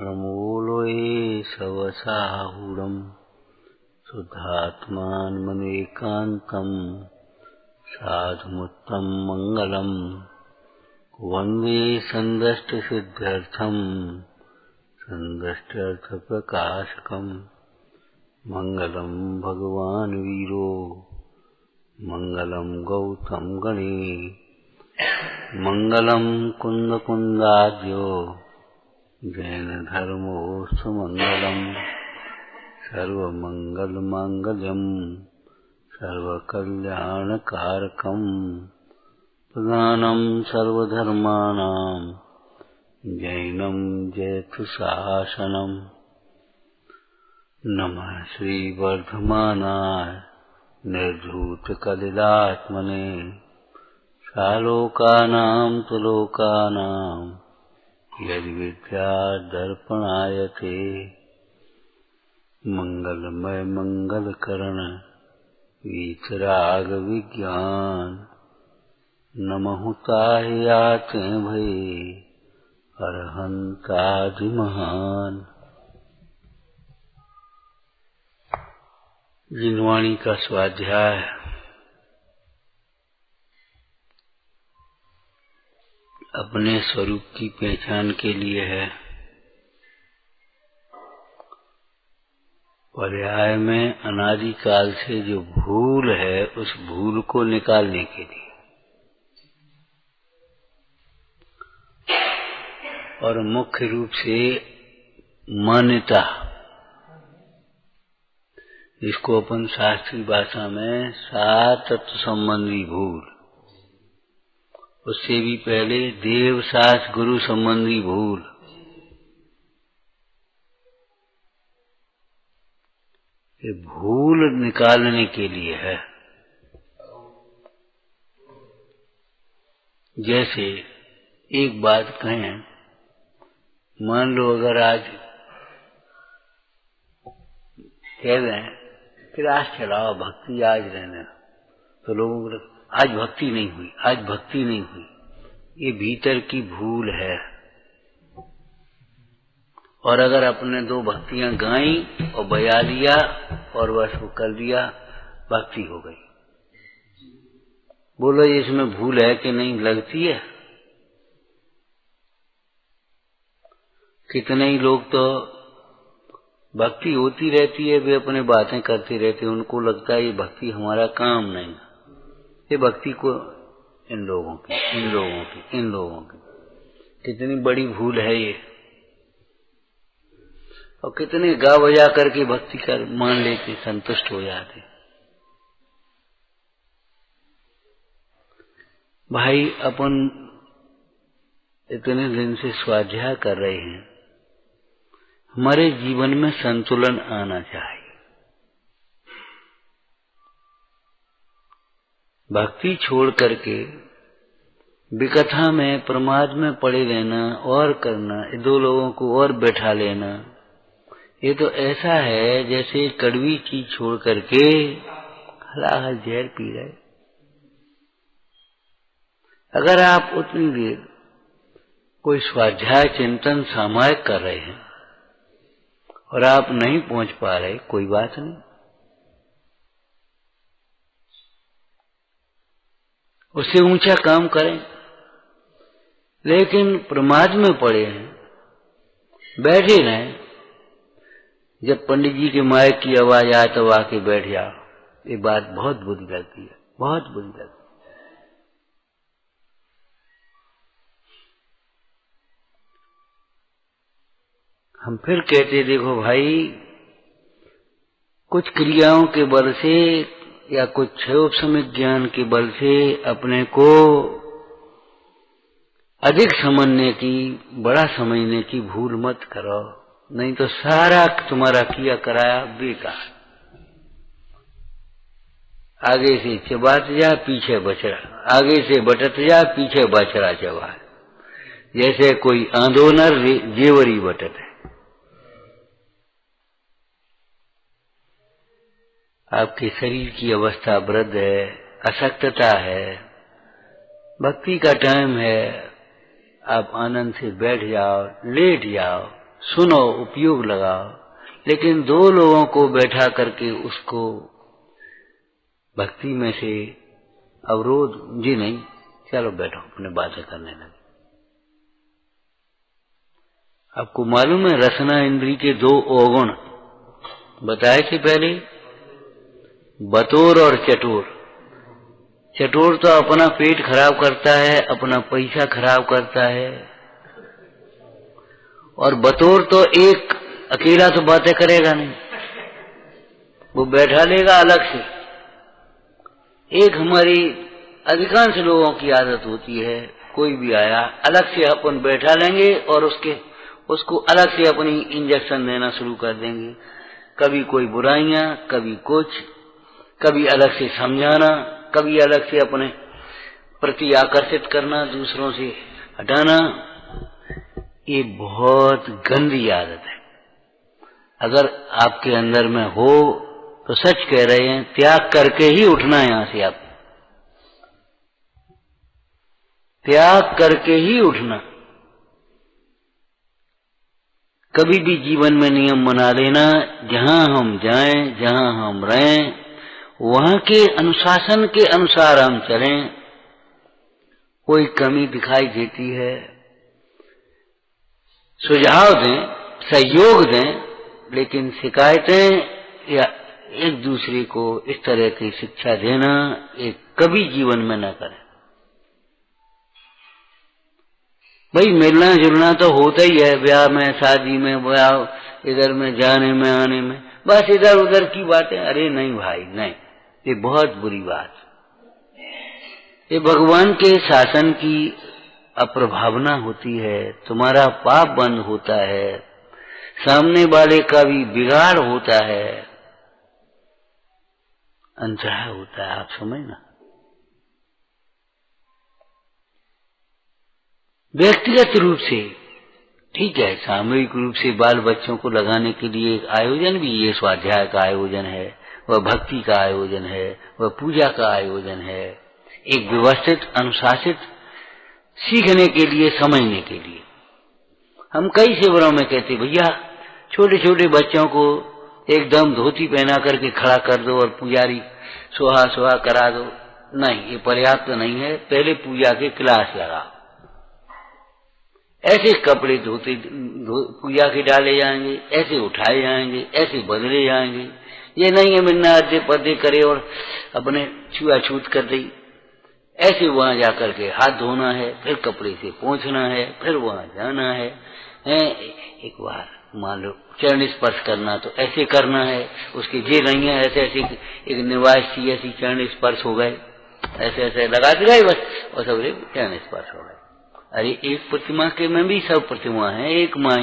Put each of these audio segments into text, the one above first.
परमोलोये सवसाहुरम् शुद्धात्मानमनेकान्तम् साधुमुत्तम मंगलम् वन्दे सन्दष्टसिद्ध्यर्थम् सन्दष्ट्यर्थप्रकाशकम् मंगलम् भगवान् वीरो मंगलम् गौतम गणे मंगलम् कुन्दकुन्दाद्यो जैन धर्मोऽस्तु मंगलम् सर्वमंगलमांगल्यम् सर्वकल्याणकारकम् प्रधानम् सर्वधर्माणाम् जैनम् जयतु शासनम्। नमः श्रीवर्धमानाय निर्धूतकलिलात्मने सालोकानां तुलोकानां यद्विद्यादर्पणायते मंगलमय मंगलकरण वीतराग विज्ञान नमहुताय याते भये अरहंतादि महान। जिनवाणी का स्वाध्याय अपने स्वरूप की पहचान के लिए है। पर्याय में अनादि काल से जो भूल है उस भूल को निकालने के लिए और मुख्य रूप से मान्यता, इसको अपन शास्त्रीय भाषा में सातत्व संबंधी भूल, उससे भी पहले देव शास्त्र गुरु संबंधी भूल, ये भूल निकालने के लिए है। जैसे एक बात कहें, मान लो अगर आज कह रहे हैं फिर आज चलाओ भक्ति आज रहने, तो लोगों को आज भक्ति नहीं हुई, आज भक्ति नहीं हुई। ये भीतर की भूल है। और अगर अपने दो भक्तियां गाई और बजा लिया और बस वो कर दिया, भक्ति हो गई। बोलो इसमें भूल है कि नहीं? लगती है। कितने ही लोग तो भक्ति होती रहती है, वे अपने बातें करते रहते हैं, उनको लगता है ये भक्ति हमारा काम नहीं, ये भक्ति को इन लोगों की कितनी बड़ी भूल है ये। और कितने गा बजा करके भक्ति कर मान लेते, संतुष्ट हो जाते। भाई अपन इतने दिन से स्वाध्याय कर रहे हैं, हमारे जीवन में संतुलन आना चाहिए। भक्ति छोड़ करके विकथा में प्रमाद में पड़े रहना और करना, दो लोगों को और बैठा लेना, ये तो ऐसा है जैसे कड़वी चीज छोड़ करके हलाहल जहर पी रहे। अगर आप उतनी देर कोई स्वाध्याय चिंतन सामायिक कर रहे हैं और आप नहीं पहुंच पा रहे, कोई बात नहीं, उससे ऊंचा काम करें। लेकिन प्रमाद में पड़े हैं, बैठे रहें, जब पंडित जी के माइक की आवाज आए तो आके बैठ जाओ, ये बात बहुत बुरी लगती है, बहुत बुरी लगती है। हम फिर कहते देखो भाई, कुछ क्रियाओं के बल से या कुछ क्षयोपशमिक ज्ञान के बल से अपने को अधिक समझने की, बड़ा समझने की भूल मत करो, नहीं तो सारा तुम्हारा किया कराया बेकार। आगे से चबात जा पीछे बछड़ा, आगे से बटत जा पीछे बछड़ा चबा, जैसे कोई आंदोलर जेवरी बटत है। आपके शरीर की अवस्था वृद्ध है, अशक्तता है, भक्ति का टाइम है, आप आनंद से बैठ जाओ, लेट जाओ, सुनो, उपयोग लगाओ, लेकिन दो लोगों को बैठा करके उसको भक्ति में से अवरोध जी नहीं, चलो बैठो अपने बातें करने लगे। आपको मालूम है रसना इंद्री के दो अवगुण बताए थे पहले, बतौर और चटोर। चटोर तो अपना पेट खराब करता है, अपना पैसा खराब करता है, और बतौर तो एक अकेला तो बातें करेगा नहीं, वो बैठा लेगा अलग से। एक हमारी अधिकांश लोगों की आदत होती है, कोई भी आया अलग से अपन बैठा लेंगे और उसको अलग से अपनी इंजेक्शन देना शुरू कर देंगे। कभी कोई बुराइयां, कभी कुछ, कभी अलग से समझाना, कभी अलग से अपने प्रति आकर्षित करना, दूसरों से हटाना। ये बहुत गंदी आदत है। अगर आपके अंदर में हो तो सच कह रहे हैं, त्याग करके ही उठना है यहां से। आप त्याग करके ही उठना। कभी भी जीवन में नियम बना लेना, जहां हम जाएं, जहां हम रहें, वहां के अनुशासन के अनुसार हम चलें। कोई कमी दिखाई देती है, सुझाव दें, सहयोग दें, लेकिन शिकायतें या एक दूसरे को इस तरह की शिक्षा देना ये कभी जीवन में न करें। भाई मिलना जुलना तो होता ही है, ब्याह में, शादी में, ब्याह इधर में, जाने में, आने में, बस इधर उधर की बातें। अरे नहीं भाई नहीं, ये बहुत बुरी बात। ये भगवान के शासन की अप्रभावना होती है, तुम्हारा पाप बंद होता है, सामने वाले का भी बिगाड़ होता है, अनचाहा होता है। आप समझना। व्यक्तिगत रूप से ठीक है, सामूहिक रूप से बाल बच्चों को लगाने के लिए एक आयोजन भी, ये स्वाध्याय का आयोजन है, वह भक्ति का आयोजन है, वह पूजा का आयोजन है, एक व्यवस्थित अनुशासित सीखने के लिए, समझने के लिए। हम कई शिविरों में कहते भैया छोटे छोटे बच्चों को एकदम धोती पहना करके खड़ा कर दो और पुजारी सोहा सोहा करा दो। नहीं, ये पर्याप्त नहीं है। पहले पूजा के क्लास लगाओ। ऐसे कपड़े धोते पूजा के डाले जाएंगे, ऐसे उठाए जाएंगे, ऐसे बदले जाएंगे। ये नहीं है मिलना अद्दे पद्दे करे और अपने छुआछूत कर दी। ऐसे वहां जाकर के हाथ धोना है, फिर कपड़े से पोंछना है, फिर वहां जाना है। एक बार मान लो चरण स्पर्श करना तो ऐसे करना है, उसकी जे नहीं है ऐसे ऐसे एक निवास सी ऐसी चरण स्पर्श हो गए, ऐसे ऐसे लगाते गए बस, और सब चरण स्पर्श हो गए। अरे एक प्रतिमा के में भी सब प्रतिमा है, एक माँ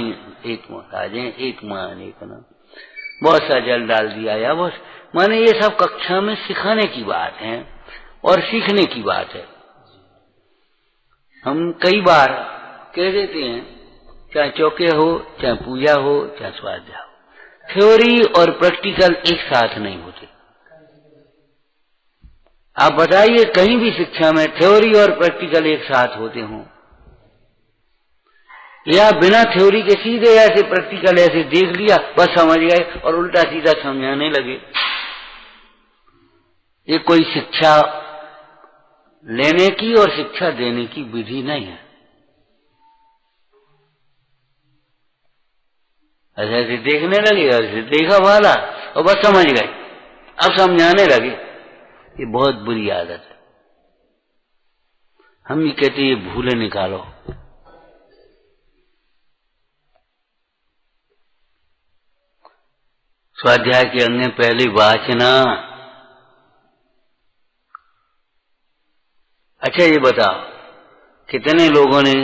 राजे, एक माँ एक ना, बहुत सा जल डाल दिया या बस। माने ये सब कक्षा में सिखाने की बात है और सीखने की बात है। हम कई बार कह देते हैं, चाहे चौके हो, चाहे पूजा हो, चाहे स्वाध्याय हो, थ्योरी और प्रैक्टिकल एक साथ नहीं होते। आप बताइए कहीं भी शिक्षा में थ्योरी और प्रैक्टिकल एक साथ होते हों, या बिना थ्योरी के सीधे ऐसे प्रैक्टिकल ऐसे देख लिया बस समझ गए और उल्टा सीधा समझाने लगे। ये कोई शिक्षा लेने की और शिक्षा देने की विधि नहीं है। ऐसे ऐसे देखने लगे, ऐसे देखा वाला और बस समझ गए, अब समझाने लगे। ये बहुत बुरी आदत है। हम ये कहते ये भूले निकालो। स्वाध्याय के अंग पहले वाचना। अच्छा ये बताओ कितने लोगों ने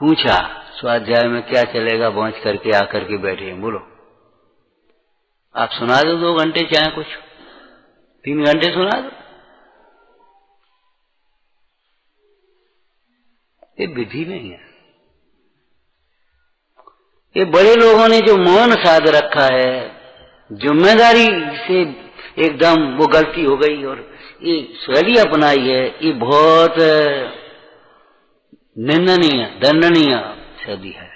पूछा स्वाध्याय में क्या चलेगा, पहुंच करके आकर के बैठे हैं? बोलो। आप सुना दो 2 घंटे, चाहे कुछ 3 घंटे सुना दो। ये विधि नहीं है। ये बड़े लोगों ने जो मौन साध रखा है, जिम्मेदारी से एकदम वो गलती हो गई और ये शैली अपनाई है, ये बहुत निंदनीय दंडनीय शैली है।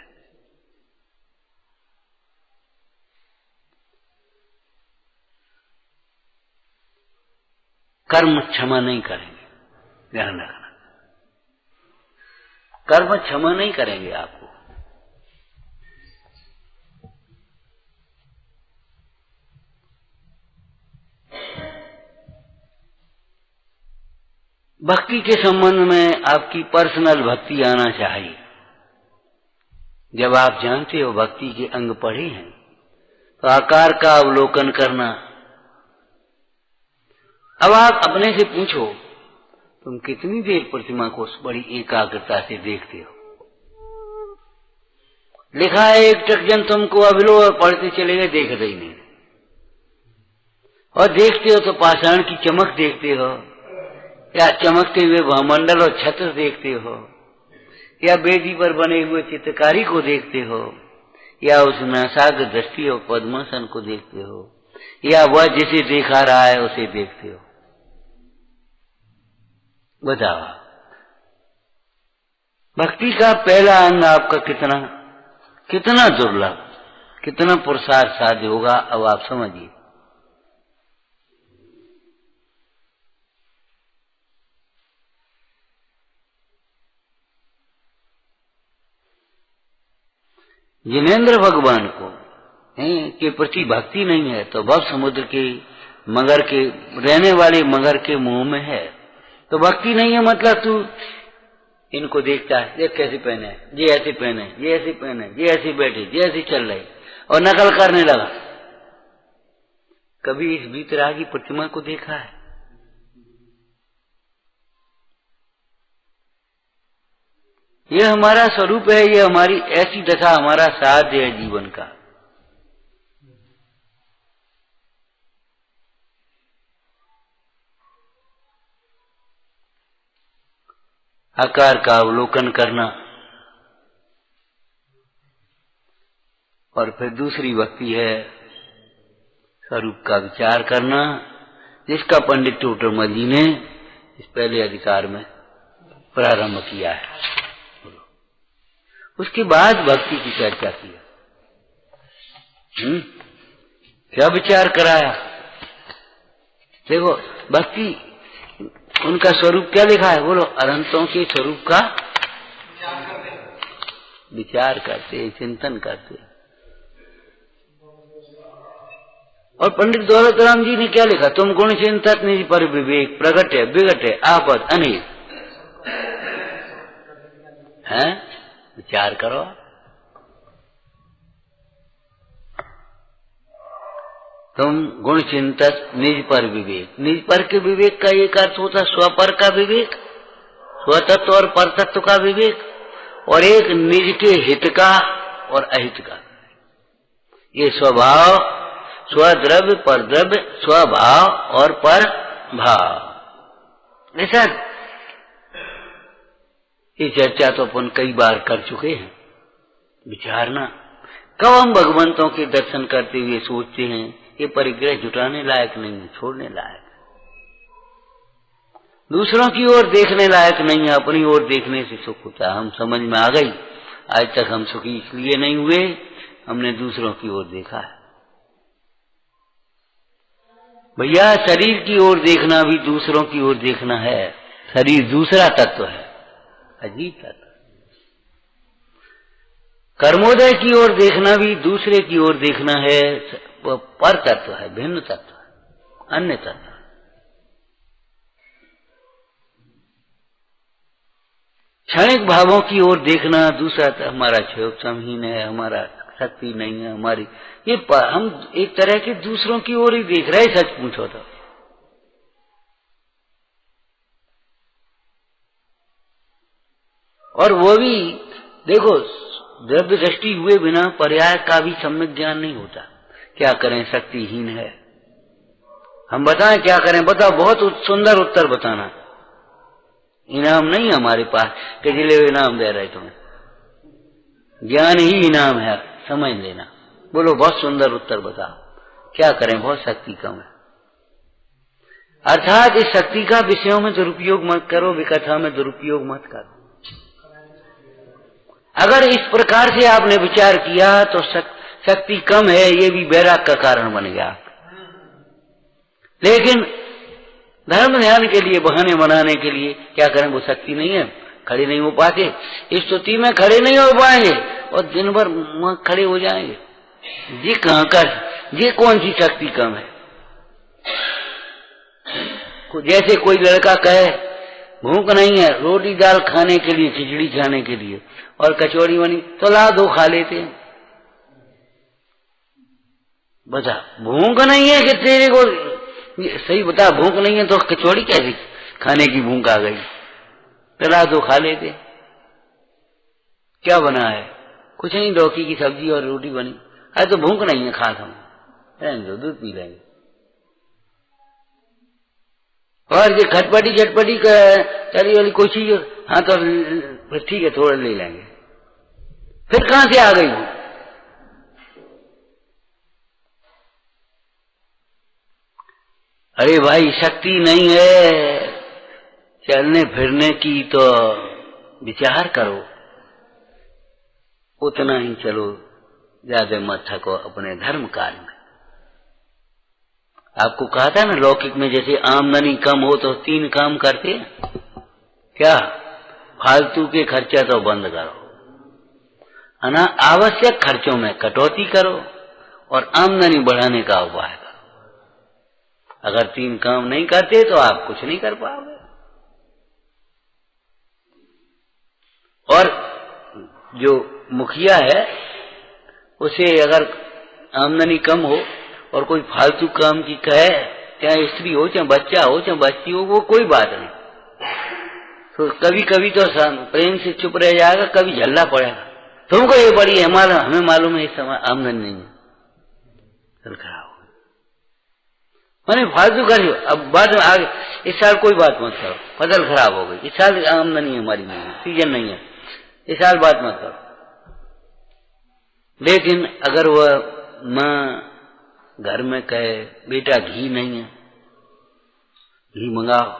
कर्म क्षमा नहीं करेंगे, ध्यान रखना। कर्म क्षमा नहीं करेंगे आपको। भक्ति के संबंध में आपकी पर्सनल भक्ति आना चाहिए। जब आप जानते हो भक्ति के अंग पढ़े हैं तो आकार का अवलोकन करना। अब आप अपने से पूछो, तुम कितनी देर प्रतिमा को बड़ी एकाग्रता से देखते हो? लिखा है एक टकजन तुमको अभिलो और पढ़ते चले गए, देखते ही नहीं। और देखते हो तो पाषाण की चमक देखते हो, या चमकते हुए भामंडल और छत्र देखते हो, या वेदी पर बने हुए चित्रकारी को देखते हो, या उस नासाग्र दृष्टि और पद्मासन को देखते हो, या वह जिसे देखा रहा है उसे देखते हो। बताओ, भक्ति का पहला अंग आपका कितना दुर्लभ, कितना पुरुषार्थ साध्य होगा। अब आप समझिए। जिनेन्द्र भगवान को के प्रति भक्ति नहीं है तो भव समुद्र के मगर के रहने वाले मगर के मुंह में है। तो भक्ति नहीं है मतलब तू इनको देखता है, ये कैसे पहने, ये ऐसे पहने, ये ऐसे पहने, ये ऐसे बैठे, ये ऐसे चल रही, और नकल करने लगा। कभी इस वीतरागी प्रतिमा को देखा है? यह हमारा स्वरूप है, यह हमारी ऐसी दशा, हमारा साध्य है जीवन का। आकार का अवलोकन करना और फिर दूसरी भक्ति है स्वरूप का विचार करना, जिसका पंडित टोटरमल जी ने इस पहले अधिकार में प्रारंभ किया है। उसके बाद भक्ति की चर्चा की। क्या विचार कराया? देखो, भक्ति उनका स्वरूप क्या लिखा है? बोलो, अनंतों के स्वरूप का विचार करते, चिंतन करते। और पंडित दौलतराम जी ने क्या लिखा? तुम गुण चिंतक निज पर विवेक, प्रगट है विगट है आपद अनेक। हैं? विचार करो। तुम गुण चिंतक निज पर विवेक। निज पर के विवेक का एक अर्थ होता स्वपर का विवेक, स्वतत्व और परतत्व का विवेक, और एक निज के हित का और अहित का। ये स्वभाव, स्वद्रव्य, परद्रव्य, स्वभाव और पर भाव। ऐसा ये चर्चा तो अपन कई बार कर चुके हैं। विचारना, कब हम भगवंतों के दर्शन करते हुए सोचते हैं ये परिग्रह जुटाने लायक नहीं है, छोड़ने लायक, दूसरों की ओर देखने लायक नहीं है, अपनी ओर देखने से सुख होता है। हम समझ में आ गई, आज तक हम सुखी इसलिए नहीं हुए, हमने दूसरों की ओर देखा है। भैया, शरीर की ओर देखना भी दूसरों की ओर देखना है। शरीर दूसरा तत्व है, अजीब तत्व। कर्मोदय की ओर देखना भी दूसरे की ओर देखना है, वह पर तत्व है, भिन्न तत्व है, अन्य तत्व। क्षणिक भावों की ओर देखना दूसरा तत्व। हमारा क्षमहीन है, हमारा शक्ति नहीं है, हमारी ये हम एक तरह के दूसरों की ओर ही देख रहे। सच पूछो तो और वो भी देखो, द्रव्य दृष्टि हुए बिना पर्याय का भी सम्यक ज्ञान नहीं होता। क्या करें, शक्तिहीन है। हम बताएं क्या करें? बताओ, बहुत सुंदर उत्तर बताना। इनाम नहीं हमारे पास कि जिले इनाम दे रहे तुम्हें, ज्ञान ही इनाम है, समझ लेना। बोलो, बहुत सुंदर उत्तर बताओ, क्या करें, बहुत शक्ति कम है। अर्थात इस शक्ति का विषयों में दुरुपयोग मत करो, विकथा में दुरुपयोग मत करो। अगर इस प्रकार से आपने विचार किया तो शक्ति कम है, ये भी बैराग का कारण बन गया। लेकिन धर्म ध्यान के लिए, बहाने बनाने के लिए क्या करें, वो शक्ति नहीं है, खड़े नहीं हो पाते, इस स्तुति में खड़े नहीं हो पाएंगे और दिन भर खड़े हो जाएंगे। ये कहाँ का, ये कौन सी शक्ति कम है। जैसे कोई लड़का कहे भूख नहीं है, रोटी दाल खाने के लिए, खिचड़ी खाने के लिए, और कचौड़ी बनी तो ला दो, खा लेते हैं। बता, भूख नहीं है कि तेरे को, सही बता, भूख नहीं है तो कचौड़ी कैसे खाने की भूख आ गई, तो ला दो, खा लेते। क्या बना है, कुछ नहीं, लौकी की सब्जी और रोटी बनी, अरे तो भूख नहीं है, खा हम दूध पी लेंगे। और ये खटपटी चटपटी चली वाली कोई चीज, हाँ तो फिर ठीक है, थोड़ा ले लेंगे, फिर कहां से आ गई। अरे भाई, शक्ति नहीं है चलने फिरने की तो विचार करो, उतना ही चलो, ज्यादा मत थको अपने धर्म कार्य में। आपको कहा था ना, लौकिक में जैसे आमदनी कम हो तो 3 काम करते हैं, क्या, फालतू के खर्चा तो बंद करो, आवश्यक खर्चों में कटौती करो और आमदनी बढ़ाने का उपाय करो। अगर 3 काम नहीं करते तो आप कुछ नहीं कर पाओगे। और जो मुखिया है उसे अगर आमदनी कम हो और कोई फालतू काम की कहे, चाहे स्त्री हो, चाहे बच्चा हो, चाहे बच्ची हो, वो कोई बात नहीं, तो कभी कभी तो प्रेम से चुप रह जाएगा, कभी झल्ला पड़ेगा, तुमको ये बड़ी है, हमें मालूम है इस समय आमदनी नहीं है, चल खराब हो, मैंने फालतू करी। अब बाद में आगे, इस साल कोई बात मत करो, फसल खराब हो गई, इस साल आमदनी हमारी नहीं है, सीजन नहीं है, इस साल बात मत करो। लेकिन अगर वह माँ घर में कहे बेटा घी नहीं है, घी मंगाओ,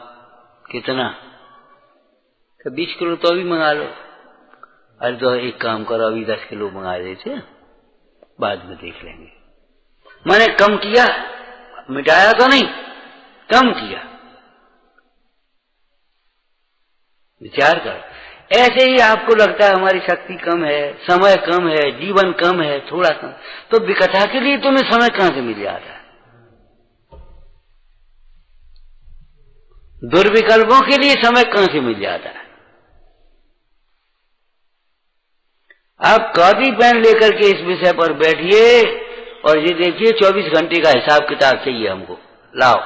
कितना, 20 किलो तो अभी मंगा लो, अरे तो एक काम करो, अभी 10 किलो मंगा देते, बाद में देख लेंगे। मैंने कम किया, मिटाया तो नहीं, कम किया, विचार करो। ऐसे ही आपको लगता है हमारी शक्ति कम है, समय कम है, जीवन कम है, थोड़ा कम, तो विकथा के लिए तुम्हें समय कहां से मिल जाता है, दुर्विकल्पों के लिए समय कहां से मिल जाता है। आप कॉपी पेन लेकर के इस विषय पर बैठिए और ये देखिए 24 घंटे का हिसाब किताब चाहिए हमको, लाओ,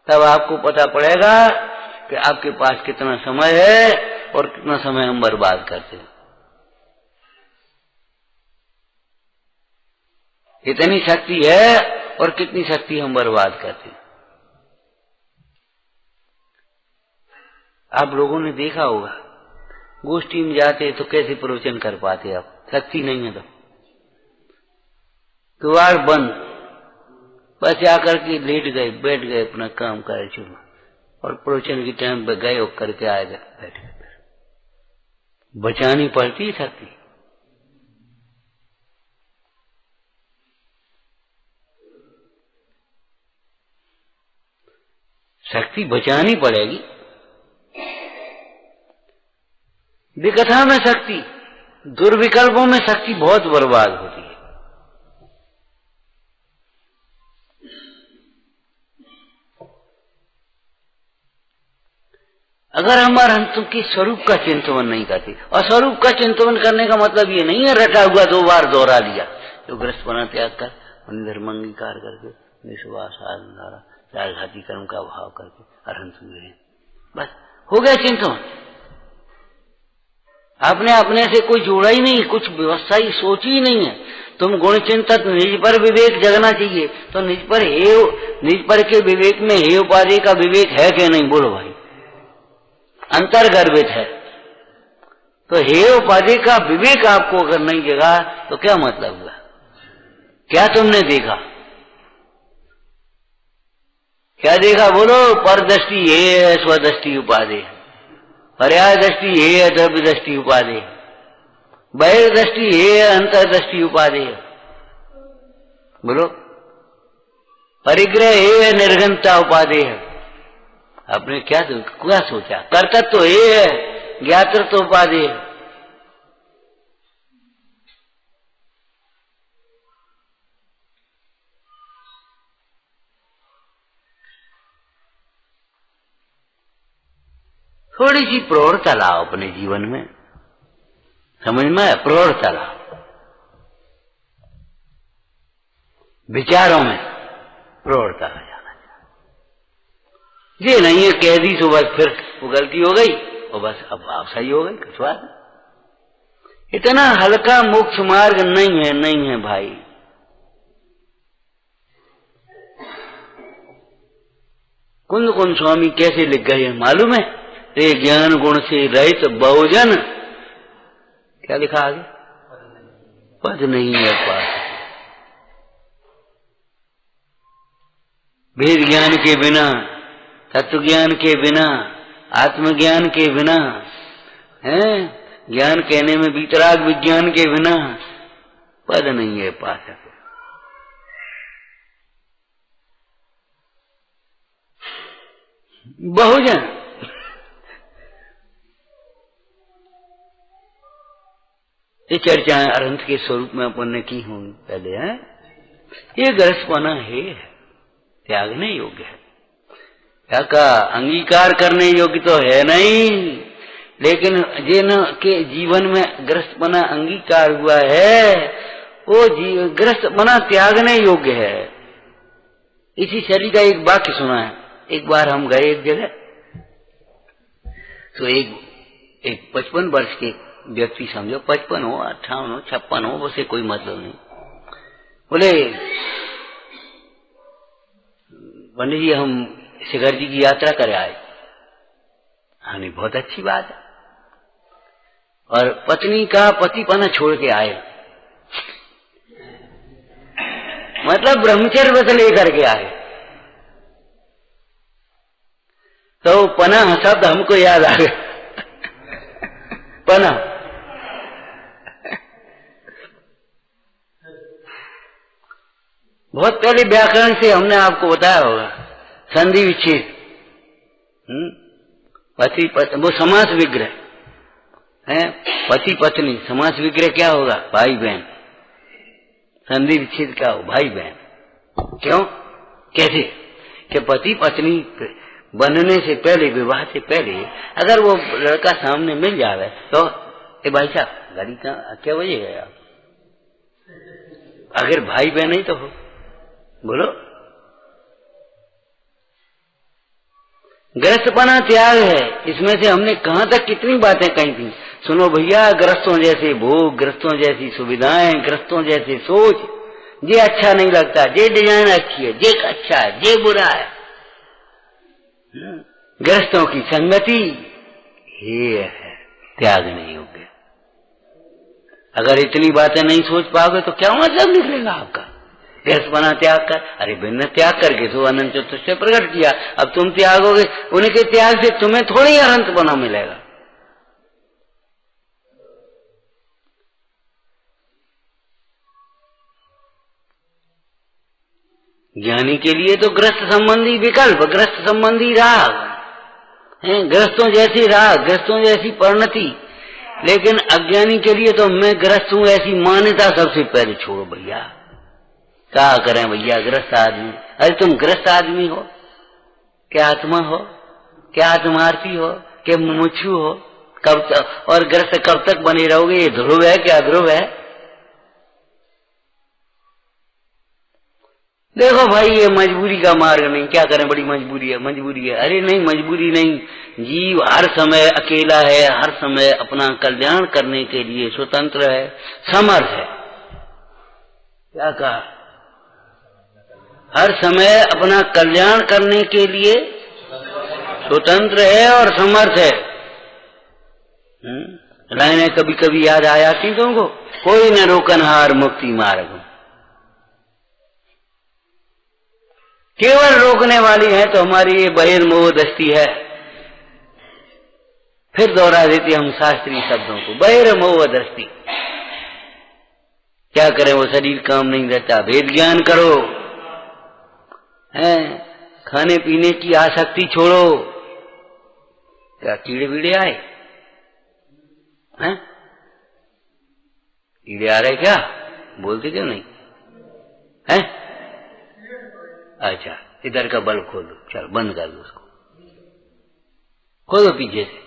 तब आपको पता पड़ेगा कि आपके पास कितना समय है और कितना समय हम बर्बाद करते हैं। कितनी शक्ति है और कितनी शक्ति हम बर्बाद करते हैं। आप लोगों ने देखा होगा, गोष्ठी में जाते तो कैसे प्रवचन कर पाते, आप शक्ति नहीं है तो द्वार बंद, बस जाकर के लेट गए, बैठ गए, अपना काम करे शुरू, और प्रवचन के टाइम पे गए और करके आए गए, बैठ गए। बचानी पड़ती शक्ति। शक्ति बचानी पड़ेगी। विकथा में शक्ति, दुर्विकल्पों में शक्ति बहुत बर्बाद होती है। अगर हमारे हम के स्वरूप का चिंतन नहीं करते, और स्वरूप का चिंतन करने का मतलब ये नहीं है रटा हुआ 2 बार दोहरा लिया, जो ग्रस्त बना त्याग कर धर्म अंगीकार करके विश्वास आधारा 4 घाती कर्म का भाव करके अरहंत हुए, बस हो गया चिंतन। आपने अपने से कोई जोड़ा ही नहीं, कुछ व्यवस्था ही सोची ही नहीं है। तुम गुण चिंतक, निज पर विवेक जगना चाहिए, तो निज पर के विवेक में हे उपाधि का विवेक है क्या नहीं, बोलो भाई, अंतर्गर्भित है। तो हे उपाधि का विवेक आपको अगर नहीं जगा तो क्या मतलब हुआ, क्या तुमने देखा, क्या देखा, बोलो। पर दृष्टि हे स्वदृष्टि उपाधि, पर्याय दृष्टि हे द्रव्य दृष्टि उपाधि, बहिर्दृष्टि हे अंतर्दृष्टि उपाधि, बोलो। परिग्रह हे निर्घनता उपाधि है, आपने क्या सोचा? कर्तव्य तो ये है, ज्ञात्र तो उपाधि है। थोड़ी सी प्रौढ़ता लाओ अपने जीवन में, समझ में? प्रौढ़ता लाओ विचारों में, प्रौढ़ता आ जाना चाहिए। ये नहीं है कह दी तो बस फिर वो गलती हो गई और बस अब आप सही हो गई, कुछ बात नहीं। इतना हल्का मोक्ष मार्ग नहीं है भाई। कुंद स्वामी कैसे लिख गए मालूम है? रे ज्ञान गुण से रहित बहुजन, क्या लिखा आगे? पद नहीं है पास। वेद ज्ञान के बिना, तत्व ज्ञान के बिना, आत्मज्ञान के बिना, है ज्ञान कहने में वितराग विज्ञान के बिना पद नहीं है पास। बहुजन ये चर्चाएं अरंत के स्वरूप में अपन ने की होंगी पहले, है ये गरजपना है, त्यागने योग्य है। क्या का अंगीकार करने योग्य तो है नहीं, लेकिन जिन के जीवन में ग्रस्तपना अंगीकार हुआ है वो ग्रस्तपना त्यागने योग्य है। इसी शरीर का एक वाक्य सुना है। एक बार हम गए एक जगह, तो एक 55 वर्ष के व्यक्ति, समझो 55 हो, 58 हो, 56 हो, उसे कोई मतलब नहीं, बोले पंडित जी हम शिखर जी की यात्रा कर आए। हमने बहुत अच्छी बात है। और पत्नी का पतिपना छोड़ के आए, मतलब ब्रह्मचर्य व्रत लेकर के आए। तो पना शब्द हमको याद आ गया। पना बहुत पहले व्याकरण से हमने आपको बताया होगा, संधि विच्छेद, पति पत्नी, वो समास विग्रह है, पति पत्नी, समास विग्रह क्या होगा? भाई बहन। संधि विच्छेद क्या हो? भाई बहन। क्यों? कैसे? कि पति पत्नी बनने से पहले, विवाह से पहले अगर वो लड़का सामने मिल जावे तो ए भाई साहब गाड़ी का क्या वजह है? अगर भाई बहन ही तो हो, बोलो। ग्रस्तपना त्याग है। इसमें से हमने कहां तक कितनी बातें कही थी। सुनो भैया, ग्रस्तों जैसे भोग, ग्रस्तों जैसी सुविधाएं, ग्रस्तों जैसे सोच, ये अच्छा नहीं लगता, ये डिजाइन अच्छी है, ये अच्छा है, ये बुरा है। ग्रस्तों की संगति ये है त्याग नहीं योग्य। अगर इतनी बातें नहीं सोच पाओगे तो क्या मतलब निकलेगा आपका? ग्रस्तपना त्याग कर, अरे भिन्न त्याग करके तो अनंत चतुष्टय प्रकट किया। अब तुम त्यागोगे, उनके त्याग से तुम्हें थोड़ी अनंतपना मिलेगा। ज्ञानी के लिए तो ग्रस्त संबंधी विकल्प, ग्रस्त संबंधी राग है, ग्रस्तों जैसी राग, ग्रस्तों जैसी परिणति। लेकिन अज्ञानी के लिए तो मैं ग्रस्त हूं ऐसी मान्यता सबसे पहले छोड़ो भैया। क्या करें भैया ग्रस्त आदमी? अरे तुम ग्रस्त आदमी हो, क्या आत्मा हो, क्या आत्मार्थी हो, क्या मुमुक्षु हो? कब तक और ग्रस्त कब तक बने रहोगे? ये ध्रुव है क्या ध्रुव है? देखो भाई, ये मजबूरी का मार्ग नहीं, क्या करें, बड़ी मजबूरी है, मजबूरी है। अरे नहीं, मजबूरी नहीं। जीव हर समय अकेला है, हर समय अपना कल्याण करने के लिए स्वतंत्र है, समर्थ है। क्या कहा? हर समय अपना कल्याण करने के लिए स्वतंत्र है और समर्थ है। लाइनें कभी कभी याद आ जाती तुमको, कोई न रोकनहार मुक्ति मार्ग। केवल रोकने वाली है तो हमारी ये बहिर्मोह दस्ती है। फिर दोहरा देते हम शास्त्रीय शब्दों को, बहिर्मोह दस्ती। क्या करें, वो शरीर काम नहीं देता। वेद ज्ञान करो, हैं, खाने पीने की आसक्ति छोड़ो, क्या कीड़े बीड़े आए हैं? कीड़े आ रहे क्या? बोलते क्यों नहीं हैं? अच्छा, इधर का बल्ब खोल दो, चल बंद कर दो उसको, खोलो पीछे से।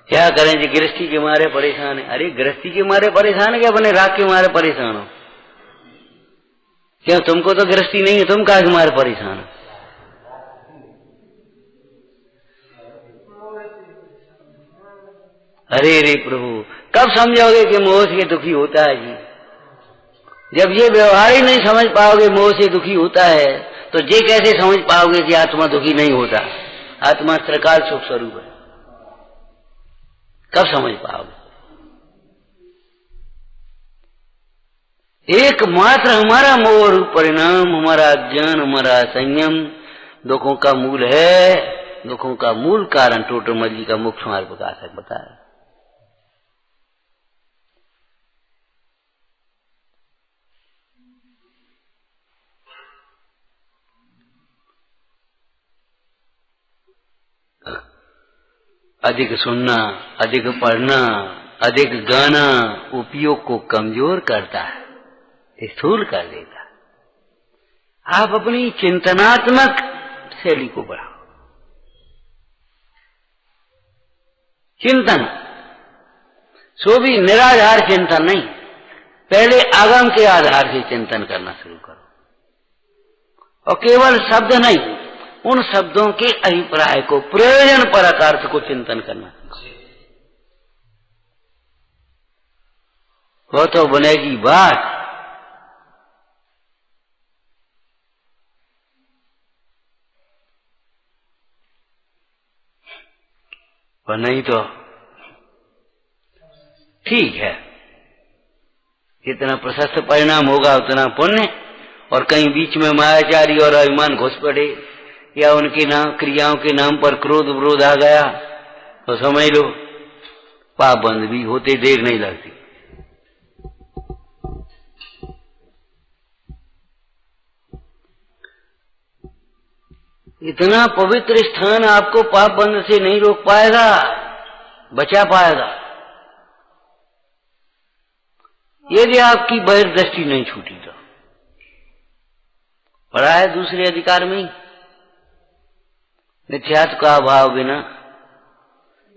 क्या करें जी, गृहस्थी के मारे परेशान है। अरे गृहस्थी के मारे परेशान है क्या अपने राग के मारे परेशान हो? क्यों, तुमको तो गृहस्थी नहीं है, तुम काहे के मारे परेशान हो? अरे रे प्रभु, कब समझोगे कि मोह से दुखी होता है जी? जब ये व्यवहार ही नहीं समझ पाओगे मोह से दुखी होता है, तो ये कैसे समझ पाओगे कि आत्मा दुखी नहीं होता? आत्मा त्रिकाल सुख स्वरूप है, कब समझ पाओगे? एकमात्र हमारा मोह रूप परिणाम, हमारा अज्ञान, हमारा संयम दुखों का मूल है। दुखों का मूल कारण टोटोमल जी का मुख्य मार्ग प्रकाशक बताया। अधिक सुनना, अधिक पढ़ना, अधिक गाना उपयोग को कमजोर करता है, स्थूल कर देता है। आप अपनी चिंतनात्मक शैली को बढ़ाओ। चिंतन सो भी निराधार चिंतन नहीं, पहले आगम के आधार से चिंतन करना शुरू करो, और केवल शब्द नहीं, उन शब्दों के अभिप्राय को, प्रयोजन परक अर्थ को चिंतन करना। वो तो बनेगी बात। और नहीं तो ठीक है, जितना प्रशस्त परिणाम होगा उतना पुण्य। और कहीं बीच में मायाचारी और अभिमान घुस पड़े, या उनके नाम क्रियाओं के नाम पर क्रोध विरोध आ गया, तो समझ लो पाप बंद भी होते देर नहीं लगती। इतना पवित्र स्थान आपको पाप बंद से नहीं रोक पाएगा, बचा पाएगा, यदि आपकी बहिर्दृष्टि नहीं छूटी तो। पड़ा है दूसरे अधिकार में ही, मिथ्यात्व का अभाव बिना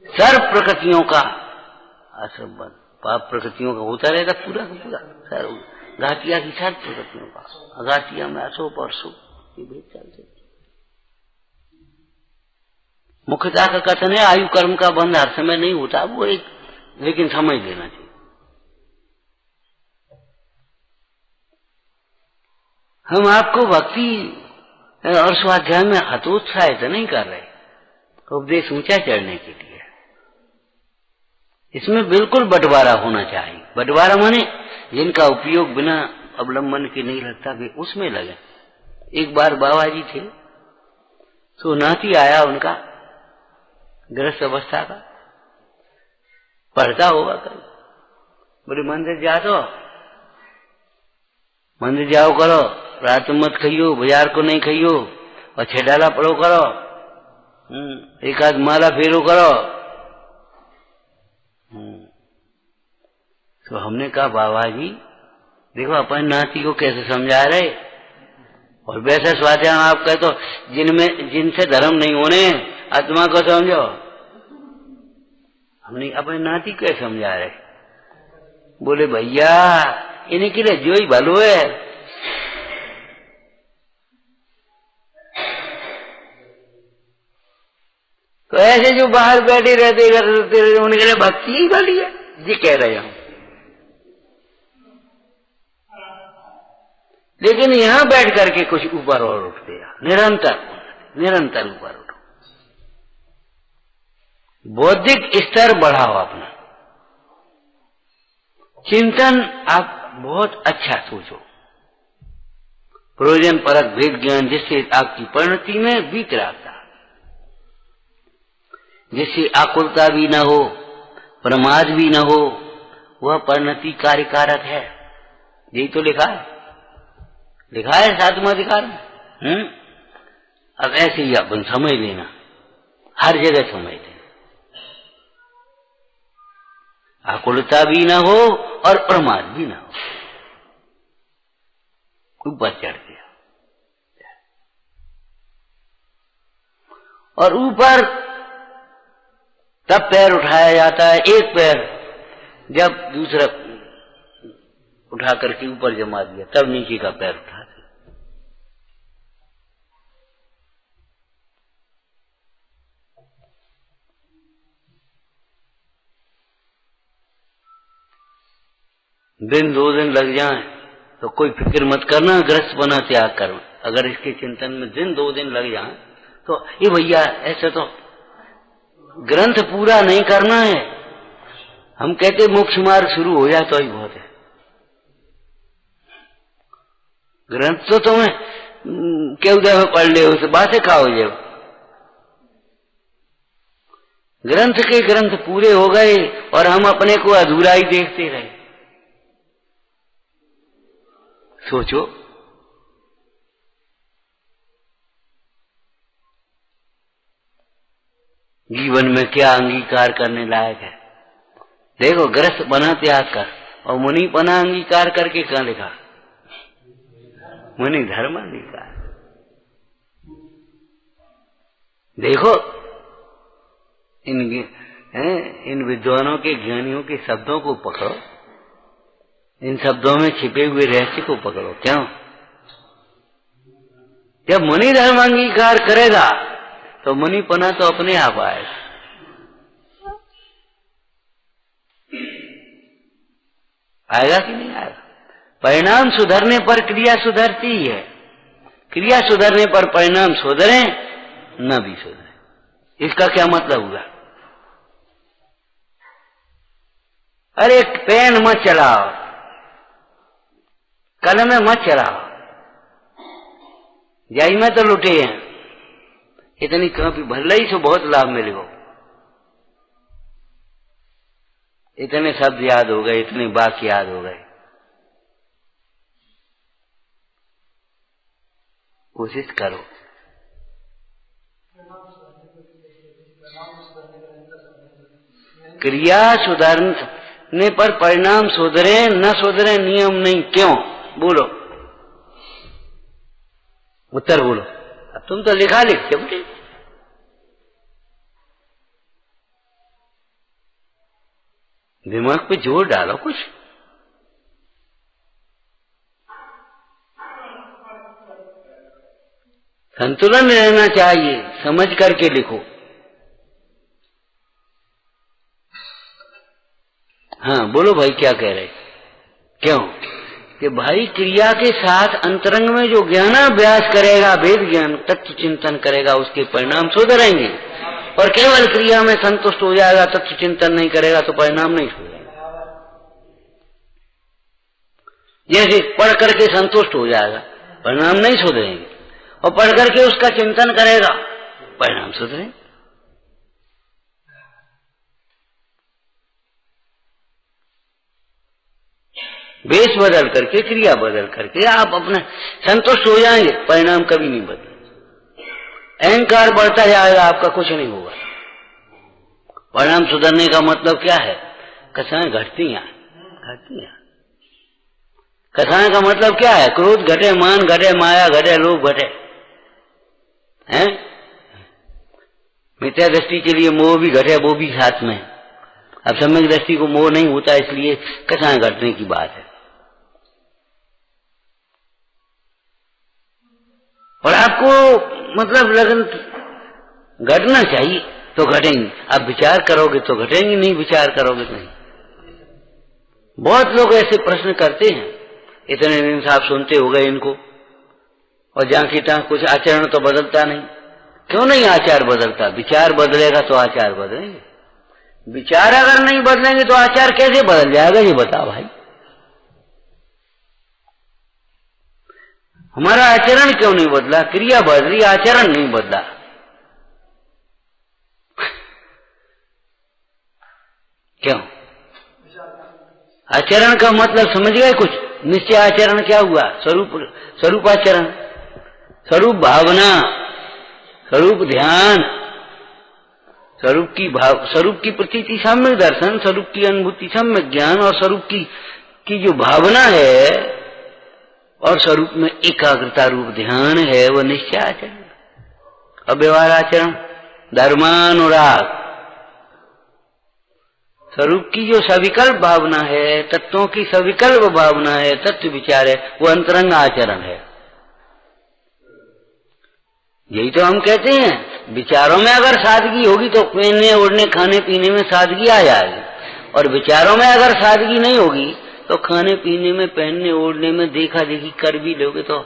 सर्व प्रकृतियों का असंबंध, पाप प्रकृतियों का होता रहेगा पूरा का पूरा, सर्व घाटिया की सर्व प्रकृतियों का, अघाटिया में असो परसो ये भेद चलते। मुख्यता का कथन है आयु कर्म का बंध हर समय नहीं होता, वो एक, लेकिन समझ लेना चाहिए। हम आपको भक्ति और स्वाध्याय में हतोत्साहित नहीं कर रहे, उपदेश ऊंचा चढ़ने के लिए। इसमें बिल्कुल बंटवारा होना चाहिए। बंटवारा माने जिनका उपयोग बिना अवलंबन के नहीं लगता वे उसमें लगे। एक बार बाबा जी थे, तो नाती आया उनका गृहस्थ अवस्था का, पढ़ता होगा कहीं, बोले मंदिर जा दो, मंदिर जाओ करो, रात मत खाइयो, बाजार को नहीं खाइयो, और छेडाला पढ़ो करो, एक आध माला फेरो करो। तो हमने कहा बाबा जी देखो अपन नाती को कैसे समझा रहे, और वैसे स्वाध्याय आप कहे तो जिनसे धर्म नहीं होने आत्मा को समझो। हमने अपने नाती को समझा रहे, बोले भैया इन्हीं के लिए जो ही भलो है। तो ऐसे जो बाहर बैठे रहते उनके लिए भक्ति ही भली है, ये कह रहे हम। लेकिन यहां बैठ करके कुछ ऊपर और उठते हैं, निरंतर ऊपर उठो, बौद्धिक स्तर बढ़ाओ अपना, चिंतन आप बहुत अच्छा सोचो, प्रयोजन परक भेद ज्ञान जिससे आपकी परिणति में बीत रहता, जिससे आकुलता भी न हो, प्रमाद भी न हो, वह परिणति कार्यकारक है। यही तो लिखा है, लिखा है 7वां अधिकार में। अब ऐसे ही अपन समझ लेना, हर जगह समझ लेना। आकुलता भी ना हो और प्रमाद भी ना हो। ऊपर चढ़ गया और ऊपर तब पैर उठाया जाता है, एक पैर जब दूसरा उठा करके ऊपर जमा दिया तब नीचे का पैर उठा दिया। दिन 2 दिन लग जाए तो कोई फिक्र मत करना, ग्रस्त बना त्याग करना। अगर इसके चिंतन में दिन 2 दिन लग जाए तो ये भैया ऐसे तो ग्रंथ पूरा नहीं करना है। हम कहते मोक्ष मार्ग शुरू हो जाए तो ही बहुत है। ग्रंथ तो तुम्हें क्यों दे पढ़ ले, उसे बातें खा हो जाए। ग्रंथ के ग्रंथ पूरे हो गए और हम अपने को अधूरा ही देखते रहे। सोचो, जीवन में क्या अंगीकार करने लायक है। देखो, ग्रस्त बना त्याग कर और मुनि पना अंगीकार करके क्या लिखा? मुनि धर्म अंगीकार। देखो, इन विद्वानों के, ज्ञानियों के शब्दों को पकड़ो, इन शब्दों में छिपे हुए रहस्य को पकड़ो। क्यों? जब मुनि धर्म अंगीकार करेगा तो मुनिपना तो अपने आप आएगा। आएगा कि नहीं आएगा? परिणाम सुधरने पर क्रिया सुधरती है, क्रिया सुधरने पर परिणाम सुधरे न भी सुधरे। इसका क्या मतलब हुआ? अरे पेन मत चलाओ, कलम में मत चलाओ, जाई में तो लुटे हैं। इतनी कॉपी भर ली तो बहुत लाभ मिलेगा। इतने शब्द याद हो गए, इतने वाक्य याद हो गए। कोशिश करो। क्रिया सुधरने पर परिणाम सुधरे न सुधरे नियम नहीं। क्यों? बोलो, उत्तर बोलो। अब तुम तो लिखा लिखते बोले। दिमाग पे जोर डालो कुछ। संतुलन रहना चाहिए, समझ करके लिखो। हाँ बोलो भाई, क्या कह रहे? क्यों? कि भाई क्रिया के साथ अंतरंग में जो ज्ञानाभ्यास करेगा, वेद ज्ञान तत्व चिंतन करेगा, उसके परिणाम सुधरेंगे। और केवल क्रिया में संतुष्ट हो जाएगा, तत्व चिंतन नहीं करेगा तो परिणाम नहीं सुधरेगा। जैसे पढ़ करके संतुष्ट हो जाएगा, परिणाम नहीं सुधरेंगे, और पढ़ करके उसका चिंतन करेगा, परिणाम सुधरेंगे। वेश बदल करके, क्रिया बदल करके आप अपने संतुष्ट हो जाएंगे, परिणाम कभी नहीं बदलेंगे। अहंकार बढ़ता जाएगा, आपका कुछ नहीं होगा। परिणाम सुधरने का मतलब क्या है? कथाएं घटती हैं, घटती हैं। कथाएं का मतलब क्या है? क्रोध घटे, मान घटे, माया घटे, लोभ घटे, हैं? मिथ्या दृष्टि के लिए मोह भी घटे, वो भी साथ में। अब सम्यक दृष्टि को मोह नहीं होता, इसलिए कथाएं घटने की बात है। और आपको मतलब लगन घटना चाहिए तो घटेंगे। आप विचार करोगे तो घटेंगे, नहीं विचार करोगे तो नहीं। बहुत लोग ऐसे प्रश्न करते हैं, इतने दिन से आप सुनते हो गए इनको, और जहां की तहां कुछ आचरण तो बदलता नहीं। क्यों नहीं आचार बदलता? विचार बदलेगा तो आचार बदलेंगे। विचार अगर नहीं बदलेंगे तो आचार कैसे बदल जाएगा, ये बताओ भाई। हमारा आचरण क्यों नहीं बदला? क्रिया बदली, आचरण नहीं बदला। क्यों? आचरण का मतलब समझ गए कुछ? निश्चय आचरण क्या हुआ? स्वरूप आचरण, स्वरूप भावना, स्वरूप ध्यान, स्वरूप की प्रतीति सम्यक दर्शन, स्वरूप की अनुभूति सम्यक ज्ञान, और स्वरूप की जो भावना है और स्वरूप में एकाग्रता रूप ध्यान है, वो निश्चय आचरण। और व्यवहार आचरण धर्मानुराग, स्वरूप की जो सविकल्प भावना है, तत्वों की सविकल्प भावना है, तत्व विचार है, वो अंतरंग आचरण है। यही तो हम कहते हैं, विचारों में अगर सादगी होगी तो पहनने ओढ़ने खाने पीने में सादगी आ जाएगी, और विचारों में अगर सादगी नहीं होगी तो खाने पीने में पहनने ओढ़ने में देखा देखी कर भी लोगे तो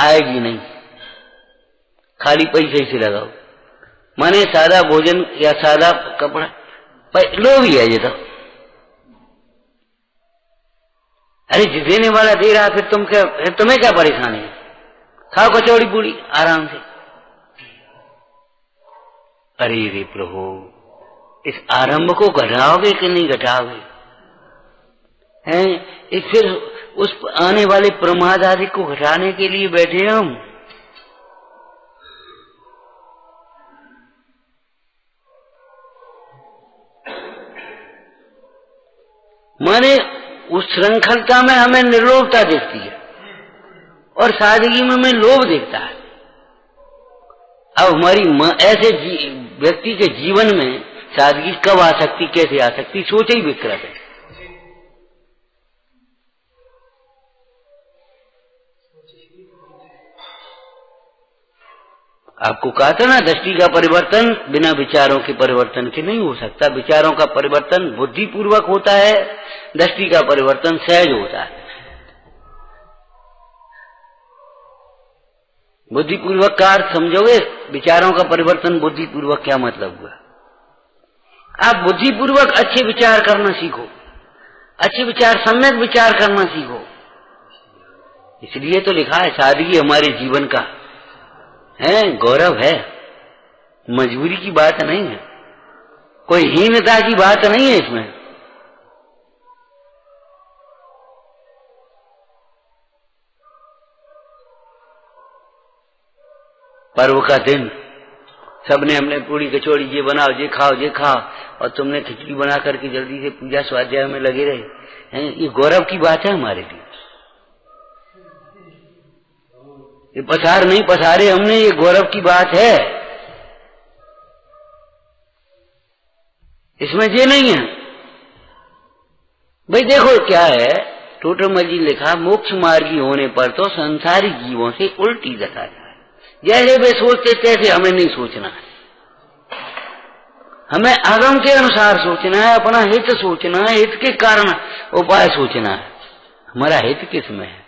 आएगी नहीं, खाली पैसे से लगाओ। माने सादा भोजन या सादा कपड़ा लो भी है ये तो। अरे देने वाला दे रहा, फिर तुम्हें क्या परेशानी है? खाओ कचौड़ी पूड़ी आराम से। अरे रे प्रभु, इस आरंभ को घटाओगे कि नहीं घटाओगे? हैं इस फिर उस आने वाले प्रमाद आदि को घटाने के लिए बैठे हम। माने उस श्रृंखलता में हमें निर्लोभता दिखती है और सादगी में हमें लोभ दिखता है। अब हमारी ऐसे व्यक्ति के जीवन में सादगी कब आ सकती, कैसे आ सकती, सोच ही विकृत है। आपको कहा था ना, दृष्टि का परिवर्तन बिना विचारों के परिवर्तन के नहीं हो सकता। विचारों का परिवर्तन बुद्धिपूर्वक होता है, दृष्टि का परिवर्तन सहज होता है। बुद्धिपूर्वक का अर्थ समझोगे? विचारों का परिवर्तन बुद्धिपूर्वक क्या मतलब हुआ? आप बुद्धिपूर्वक अच्छे विचार करना सीखो, अच्छे विचार, सम्यक विचार करना सीखो। इसलिए तो लिखा है सादगी हमारे जीवन का है गौरव है, मजबूरी की बात नहीं है, कोई हीनता की बात नहीं है इसमें। पर्व का दिन सबने हमने पूरी कचौड़ी ये बनाओ, ये खाओ, ये खाओ, और तुमने खिचड़ी बना करके जल्दी से पूजा स्वाध्याय में लगे रहे हैं। ये गौरव की बात है हमारे लिए। ये पसार नहीं पसारे हमने, ये गौरव की बात है। इसमें ये नहीं है भाई। देखो क्या है, टोटमल जी लिखा, मोक्ष मार्गी होने पर तो संसारी जीवों से उल्टी दशा है। जैसे वे सोचते तैसे हमें नहीं सोचना है, हमें आगम के अनुसार सोचना है, अपना हित सोचना है, हित के कारण उपाय सोचना है। हमारा हित किसमें है?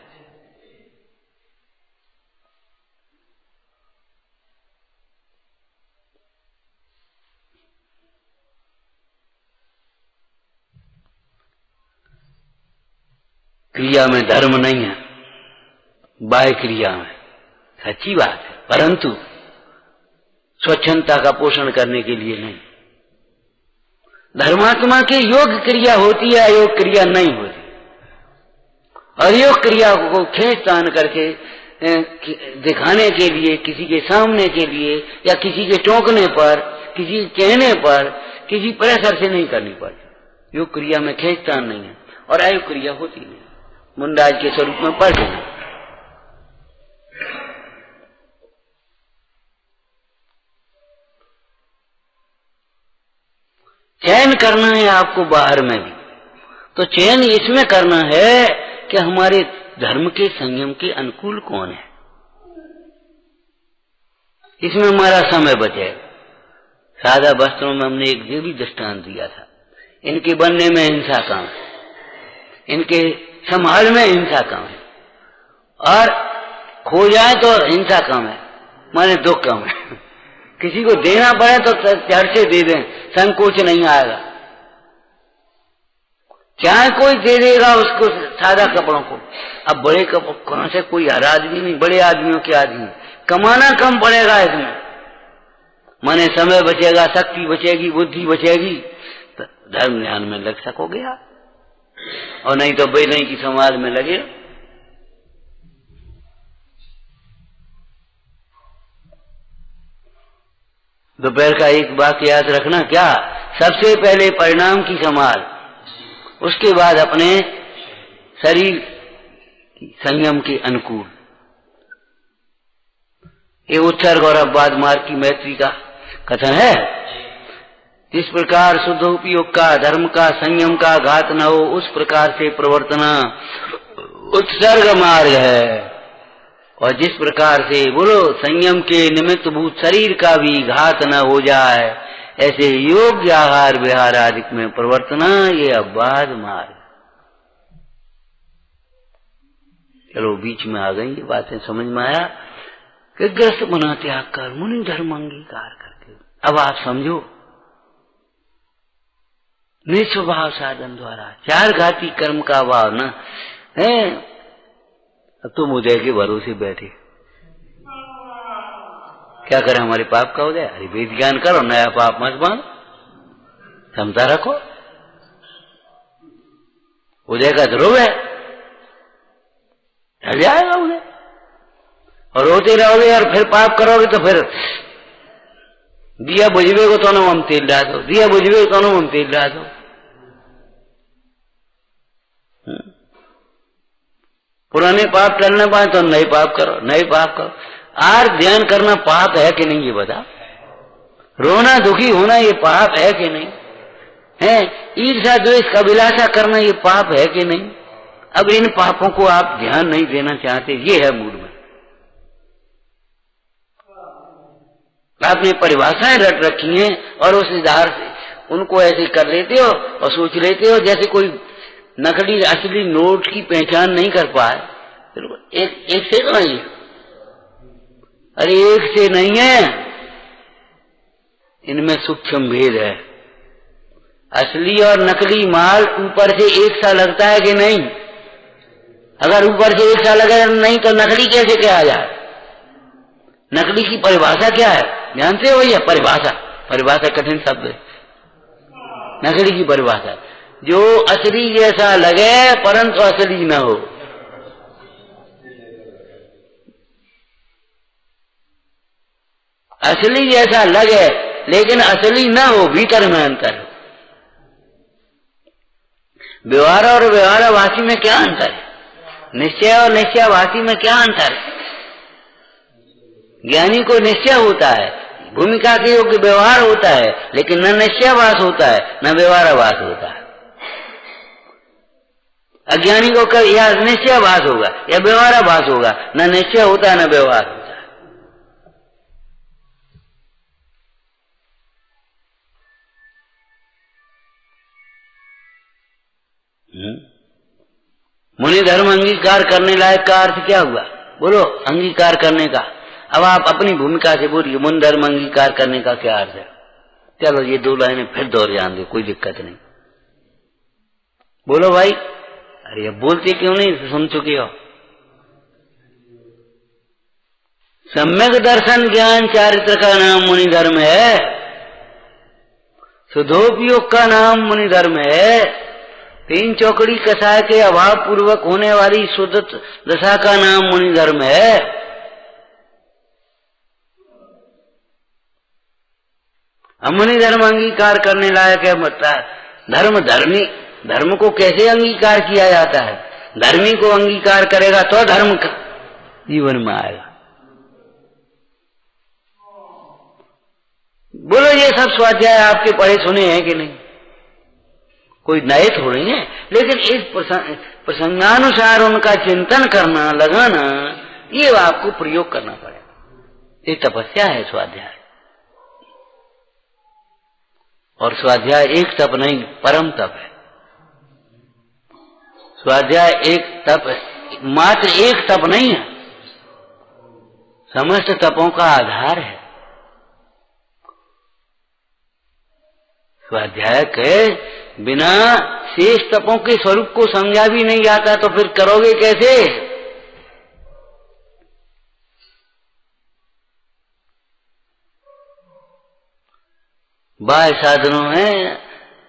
क्रिया में धर्म नहीं है, बाह्य क्रिया में, सच्ची बात है, परंतु स्वच्छंदता का पोषण करने के लिए नहीं। धर्मात्मा की योग क्रिया होती है, अयोग क्रिया नहीं होती। अयोग क्रिया को खींच तान करके दिखाने के लिए, किसी के सामने के लिए, या किसी के टोकने पर, किसी कहने पर, किसी प्रेशर से नहीं करनी पड़ती। योग क्रिया में खींच तान नहीं है, और अयोग क्रिया होती नहीं। मुंडाज के स्वरूप में पढ़ लेना। चयन करना है आपको बाहर में भी, तो चयन इसमें करना है कि हमारे धर्म के संयम के अनुकूल कौन है। इसमें हमारा समय बचेगा। सादा वस्त्रों में हमने एक ये भी दृष्टांत दिया था, इनके बनने में हिंसा कम है, इनके संभाल में हिंसा कम है, और खो जाए तो हिंसा कम है, माने दुख कम है। किसी को देना पड़े तो चढ़ से दे दें, संकोच नहीं आएगा। चाहे कोई दे देगा उसको सादा कपड़ों को। अब बड़े कपड़ों से कोई हर आदमी नहीं, बड़े आदमियों के आदमी, कमाना कम पड़ेगा इसमें, माने समय बचेगा, शक्ति बचेगी, बुद्धि बचेगी, धर्म ध्यान में लग सकोगे आप, और नहीं तो बेलई की समाज में लगे। दोपहर का एक वाक्य याद रखना, क्या? सबसे पहले परिणाम की संभाल, उसके बाद अपने शरीर की संयम के अनुकूल। ये उत्सर्ग और अपवाद मार्ग की मैत्री का कथन है। जिस प्रकार शुद्ध उपयोग का, धर्म का, संयम का घात न हो, उस प्रकार से प्रवर्तना उत्सर्ग मार्ग है। और जिस प्रकार से बोलो संयम के निमित्त भूत शरीर का भी घात न हो जाए, ऐसे योग्य आहार विहार आदि में प्रवर्तना ये अपवाद मार्ग। चलो बीच में आ गई ये बातें, समझ में आया कि ग्रस्त बना त्याग कर मुनि धर्म अंगीकार करके। अब आप समझो, निस्वभाव साधन द्वारा चार घाती कर्म का भाव न है। अब तुम उदय के भरोसे बैठे, क्या करें? हमारे पाप का उदय, अरे वेद ज्ञान करो, नया पाप मत बांध, क्षमता रखो। उदय का ध्रुव है, ढल जाएगा उदय। और रोते रहोगे और फिर पाप करोगे तो फिर दिया बुझवे को तो न हम तेल डाल दो, दिया बुझवे को तो न हम तेल डाल दो। पुराने पाप टल न पाए तो नए पाप करो, नए पाप करो। आर ध्यान करना पाप है कि नहीं ये बता? रोना दुखी होना ये पाप है कि नहीं है? ईर्ष्या द्वेष का विलासा करना ये पाप है कि नहीं? अब इन पापों को आप ध्यान नहीं देना चाहते, ये है मूड में। आपने परिभाषाएं रट रखी हैं और उस आधार से उनको ऐसे कर लेते हो और सोच लेते हो जैसे कोई नकली असली नोट की पहचान नहीं कर पाए। एक से तो नहीं, अरे एक से नहीं है, इनमें सूक्ष्म भेद है। असली और नकली माल ऊपर से एक सा लगता है कि नहीं? अगर ऊपर से एक सा लगे नहीं तो नकली कैसे कहा जाए? नकली की परिभाषा क्या है जानते हो भैया? परिभाषा कठिन शब्द है। नकली की परिभाषा जो असली जैसा लगे परंतु असली न हो। असली जैसा लगे लेकिन असली न हो, भीतर में अंतर। व्यवहार और व्यवहारवासी में क्या अंतर है? निश्चय और निश्चयवासी में क्या अंतर है? ज्ञानी को निश्चय होता है, भूमिका के योग्य व्यवहार होता है, लेकिन न निश्चयवास होता है न व्यवहारवास होता है। अज्ञानी को कभी या निश्चयवास होगा या व्यवहारवास होगा, न निश्चय होता है न व्यवहार होता है। मुनि धर्म अंगीकार करने लायक का अर्थ क्या हुआ? बोलो अंगीकार करने का। अब आप अपनी भूमिका से बोलिए मुनि धर्म अंगीकार करने का क्या अर्थ है? चलो ये दो लाइनें फिर दोहर जान दो, कोई दिक्कत नहीं। बोलो भाई। अरे अब बोलते क्यों नहीं? सुन चुके हो। सम्यक दर्शन ज्ञान चारित्र का नाम मुनि धर्म है। शुद्धोपयोग का नाम मुनि धर्म है। तीन चौकड़ी कसाय के अभाव पूर्वक होने वाली शुद्ध दशा का नाम मुनि धर्म है। मुनि धर्म अंगीकार करने लायक है। मतलब धर्म धर्मी, धर्म को कैसे अंगीकार किया जाता है? धर्मी को अंगीकार करेगा तो धर्म का जीवन में आएगा। बोलो ये सब स्वाध्याय आपके पढ़े सुने हैं कि नहीं? कोई नए थोड़े हैं, लेकिन इस प्रसंगानुसार उनका चिंतन करना, लगाना, ये आपको प्रयोग करना पड़ेगा। ये तपस्या है स्वाध्याय। और स्वाध्याय एक तप नहीं, परम तप है। स्वाध्याय एक तप, मात्र एक तप नहीं है, समस्त तपों का आधार है। स्वाध्याय के बिना शेष तपों के स्वरूप को समझा भी नहीं जाता तो फिर करोगे कैसे? बाह्य साधनों में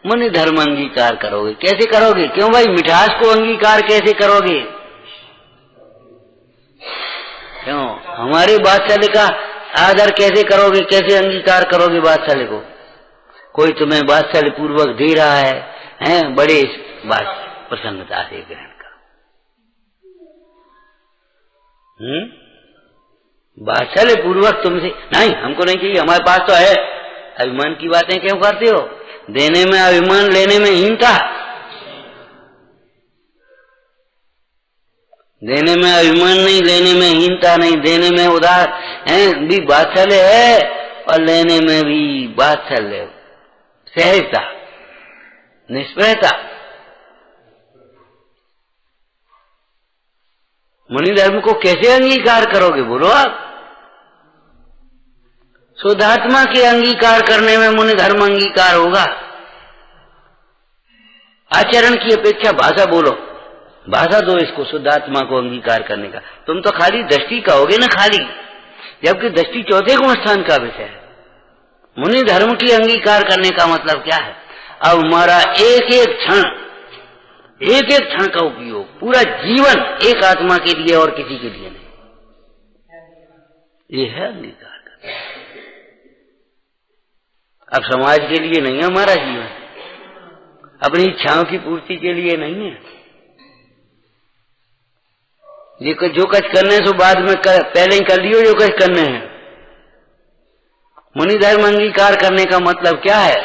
मुनि धर्म अंगीकार करोगे। कैसे करोगे? क्यों भाई, मिठास को अंगीकार कैसे करोगे? क्यों हमारे बादशाह का आदर कैसे करोगे? कैसे अंगीकार करोगे बादशाह को? कोई तुम्हें बादशाह पूर्वक दे रहा है बड़े बात प्रसन्नता से ग्रहण करो। बादशाह पूर्वक तुमसे नहीं, हमको नहीं चाहिए, हमारे पास तो है। अभिमान की बातें क्यों करते हो? देने में अभिमान, लेने में हीनता। देने में अभिमान नहीं, लेने में हीनता नहीं, देने में उदार भी बात्सल्य है और लेने में भी बात्सल्य, सहजता, निष्प्रहता। मुनि धर्म को कैसे अंगीकार करोगे बोलो आप? शुद्धात्मा के अंगीकार करने में मुनि धर्म अंगीकार होगा। आचरण की अपेक्षा भाषा बोलो, भाषा दो इसको शुद्धात्मा को अंगीकार करने का। तुम तो खाली दृष्टि कहोगे ना, खाली, जबकि दृष्टि चौथे गुण स्थान का विषय है। मुनि धर्म की अंगीकार करने का मतलब क्या है? अब हमारा एक एक क्षण का उपयोग, पूरा जीवन एक आत्मा के लिए और किसी के लिए नहीं, ये है अंगीकार करना। अब समाज के लिए नहीं है हमारा जीवन, अपनी इच्छाओं की पूर्ति के लिए नहीं है। ये जो कुछ करने से बाद में पहले ही कर लियो जो कुछ करने हैं। मुनि धर्म अंगीकार करने का मतलब क्या है?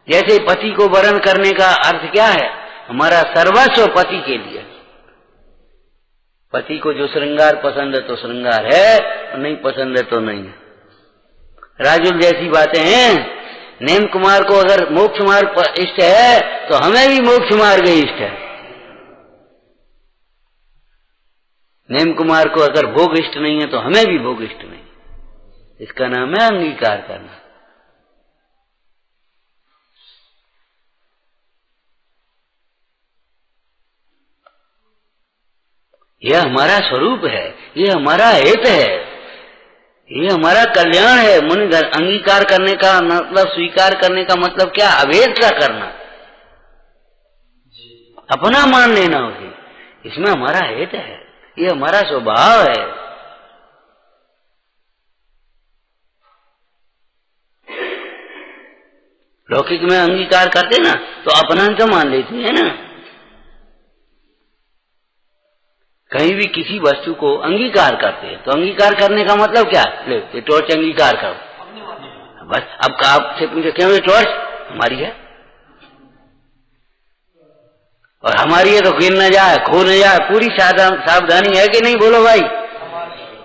जैसे पति को वरण करने का अर्थ क्या है? हमारा सर्वस्व पति के लिए। पति को जो श्रृंगार पसंद है तो श्रृंगार है, और नहीं पसंद है तो नहीं है। राजुल जैसी बातें हैं। नेम कुमार को अगर मोक्ष मार्ग इष्ट है तो हमें भी मोक्ष मार्ग इष्ट है। नेम कुमार को अगर भोग इष्ट नहीं है तो हमें भी भोग इष्ट नहीं। इसका नाम है अंगीकार करना। यह हमारा स्वरूप है, यह हमारा हित है, ये हमारा कल्याण है। मुनि अंगीकार करने का मतलब, स्वीकार करने का मतलब क्या? अवेद करना, अपना मान लेना उसे। इसमें हमारा हित है, ये हमारा स्वभाव है। लौकिक में अंगीकार करते ना तो अपना तो मान लेते हैं ना। कहीं भी किसी वस्तु को अंगीकार करते हैं तो अंगीकार करने का मतलब क्या? ले ये टॉर्च अंगीकार करो, बस। अब आपसे पूछे क्यों ये टॉर्च हमारी है, और हमारी है तो गिर न जाए, खो न जाए, पूरी सावधानी है कि नहीं बोलो भाई,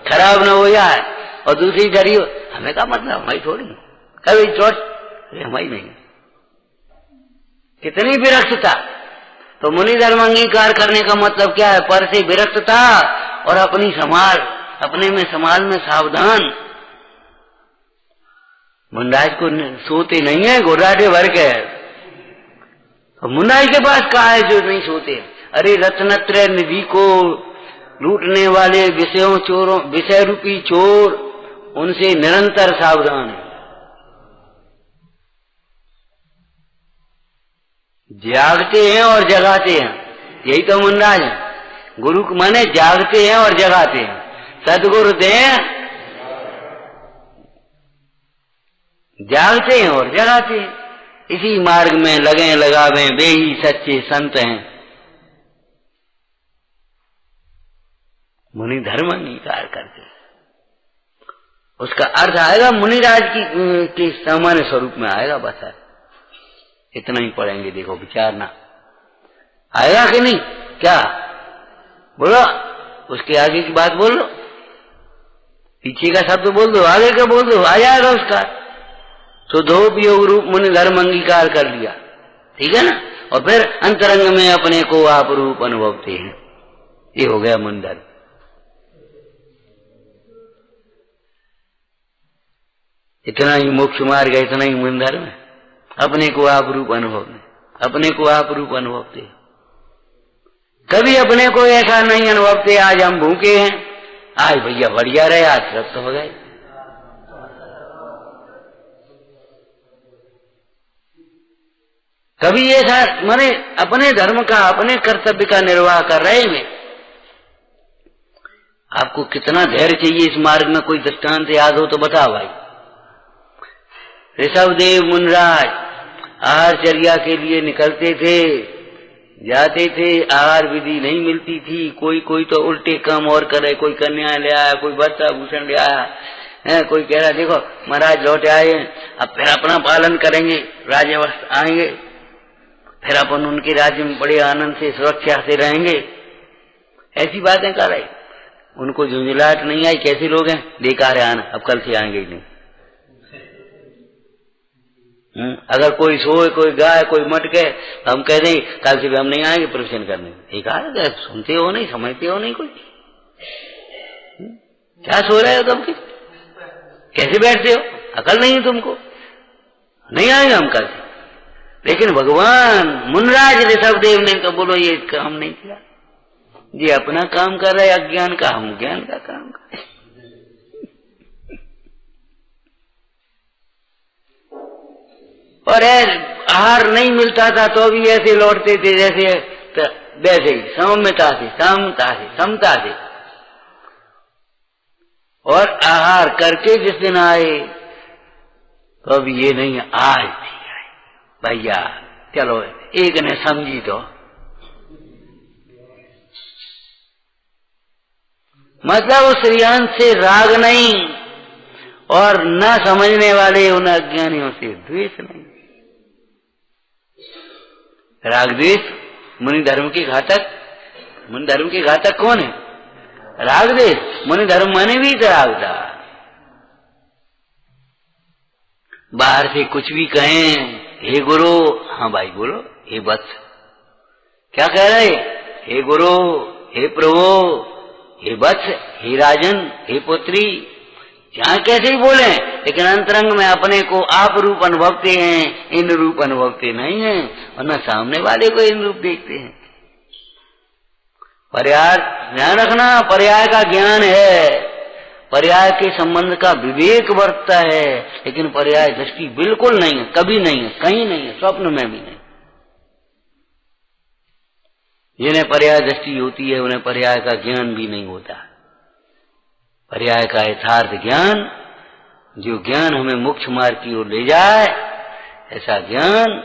खराब न हो जाए। और दूसरी डरी हमें का मतलब हमारी थोड़ी, कभी टॉर्च हमारी नहीं। कितनी विरक्तता। तो मुनि धर्म अंगीकार करने का मतलब क्या है? पर से विरक्तता और अपनी संभाल, अपने में संभाल में सावधान। मुंडाज को सोते नहीं है, घोड़ाटे भर के है। तो मुंडाज के पास कहा है जो नहीं सोते? अरे रत्नत्रय निधि को लूटने वाले विषयों चोरों, विषय रूपी चोर, उनसे निरंतर सावधान है। जागते हैं और जगाते हैं, यही तो मुंडाज है। गुरु माने जागते हैं और जगाते हैं। सदगुरु दें, जागते हैं और जगाते हैं। इसी मार्ग में लगे लगावे वे ही सच्चे संत हैं। मुनि धर्म अंगीकार करते हैं। उसका अर्थ आएगा मुनिराज की सामान्य स्वरूप में आएगा। बस है, इतना ही पढ़ेंगे। देखो विचारना आएगा कि नहीं? क्या बोलो? उसके आगे की बात बोल लो, पीछे का शब्द बोल दो, आगे का बोल दो, आ जाएगा उसका। शुद्धोपयोग रूप मुनि धर्म अंगीकार कर लिया, ठीक है ना। और फिर अंतरंग में अपने को आप रूप अनुभवते हैं। ये हो गया मुनि धर्म। इतना ही मोक्ष मार्ग है, इतना ही मुनि धर्म है। अपने को आप रूप अनुभव में, अपने को आप रूप अनुभवते। कभी अपने को ऐसा नहीं अनुभवते आज हम भूखे हैं, आज भैया बढ़िया रहे, आज तृप्त हो गए। कभी ऐसा माने अपने धर्म का, अपने कर्तव्य का निर्वाह कर रहे हैं। आपको कितना धैर्य चाहिए इस मार्ग में, कोई दृष्टांत याद हो तो बताओ भाई। ऋषभदेव मुनिराज आहारचर्या के लिए निकलते थे, जाते थे, आहार विधि नहीं मिलती थी। कोई तो उल्टे काम और करे, कोई कन्या ले आया, कोई वस्त्र भूषण ले आया है, कोई कह रहा देखो महाराज लौट आए, अब फिर अपना पालन करेंगे, राज्यवस्थ आएंगे, फिर अपन उनके राज्य में बड़े आनंद से सुरक्षा से रहेंगे। ऐसी बातें कर रहे। उनको झुंझलाहट नहीं आई, कैसे लोग हैं, बेकार है आना, अब कल से आएंगे ही नहीं। अगर कोई सोए, कोई गाय, कोई मटके, हम कह दें कल से भी हम नहीं आएंगे प्रवचन करने। एक आए, सुनते हो नहीं, समझते हो नहीं, कोई क्या सो रहे हो तुम, कैसे बैठते हो, अकल नहीं है तुमको, नहीं आएंगे हम कल से। लेकिन भगवान मुनिराज ऋषभदेव ने तो बोलो ये काम नहीं किया, ये अपना काम कर रहे अज्ञान का, हम ज्ञान का काम कर रहे। और आहार नहीं मिलता था तो भी ऐसे लौटते थे जैसे वैसे ही, सौम्यता से, समता से, समता से। और आहार करके जिस दिन आए तो अब ये नहीं, आज थी भैया चलो एक ने समझी तो, मतलब उस रियांश से राग नहीं, और न समझने वाले उन अज्ञानियों से द्वेष नहीं। राग द्वेष मुनि धर्म के घातक, मुनि धर्म के घातक कौन है, राग द्वेष। मुनि धर्म माने भी राग था। बाहर से कुछ भी कहें, हे गुरु, हाँ भाई बोलो, हे वत्स, क्या कह रहे, हे गुरु, हे प्रभु, हे वत्स, हे राजन, हे पुत्री, चाहे कैसे ही बोले, लेकिन अंतरंग में अपने को आप रूप अनुभवते हैं, इन रूप अनुभवते नहीं है, और न सामने वाले को इन रूप देखते हैं। पर्याय ध्यान रखना, पर्याय का ज्ञान है, पर्याय के संबंध का विवेक बरतता है, लेकिन पर्याय दृष्टि बिल्कुल नहीं है, कभी नहीं है, कहीं नहीं है, स्वप्न में भी नहीं। जिन्हें पर्याय दृष्टि होती है उन्हें पर्याय का ज्ञान भी नहीं होता। पर्याय का यथार्थ ज्ञान, जो ज्ञान हमें मोक्ष मार्ग की ओर ले जाए, ऐसा ज्ञान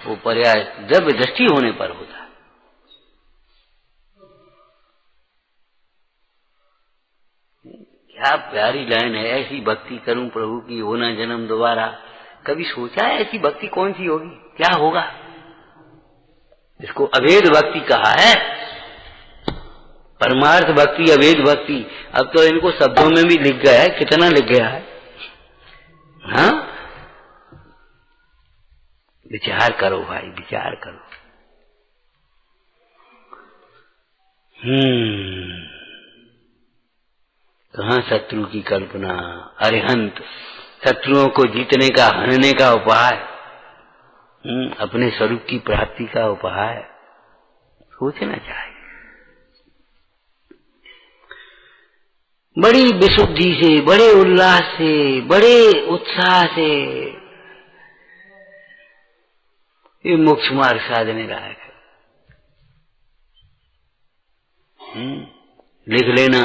वो पर्याय द्रव्य दृष्टि होने पर होता है। क्या प्यारी लाइन है, ऐसी भक्ति करूं प्रभु की हो ना जन्म दोबारा। कभी सोचा है ऐसी भक्ति कौन सी होगी, क्या होगा? इसको अभेद भक्ति कहा है, परमार्थ भक्ति, अभेद भक्ति। अब तो इनको शब्दों में भी लिख गया है, कितना लिख गया है, हाँ? विचार करो भाई, विचार करो। कहाँ शत्रु की कल्पना, अरिहंत, शत्रुओं को जीतने का, हरने का उपाय, अपने स्वरूप की प्राप्ति का उपाय सोचना चाहिए। बड़ी विशुद्धि से, बड़े उल्लास से, बड़े उत्साह से ये मोक्ष मार्ग साधने लायक है। लिख लेना,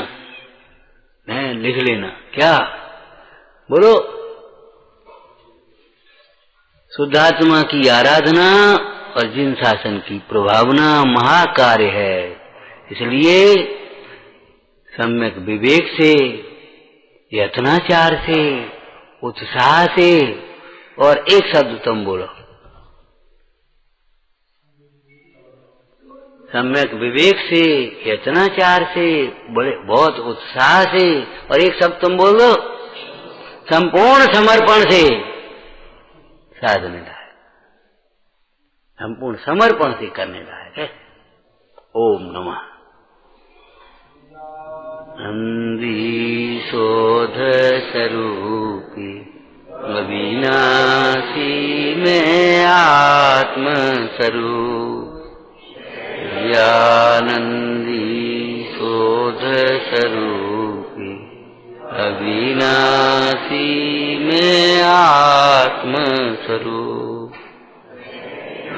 लिख लेना, क्या बोलो? शुद्धात्मा की आराधना और जिन शासन की प्रभावना महाकार्य है, इसलिए सम्यक विवेक से, यत्नाचार से, उत्साह से, और एक शब्द तुम बोलो, सम्यक विवेक से, यत्नाचार से, बड़े बहुत उत्साह से, और एक शब्द तुम बोलो, संपूर्ण समर्पण से साधने लायक, संपूर्ण समर्पण से करने लायक है। ओम नमः। नंदी शोध स्वरूपी अविनाशी में आत्म स्वरूप, नंदी शोध स्वरूपी अविनाशी में आत्म स्वरूप,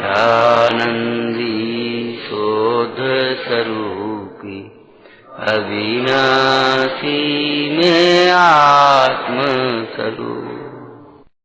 आनंदी शोध स्वरूपी अविनाशी में आत्म स्वरूप।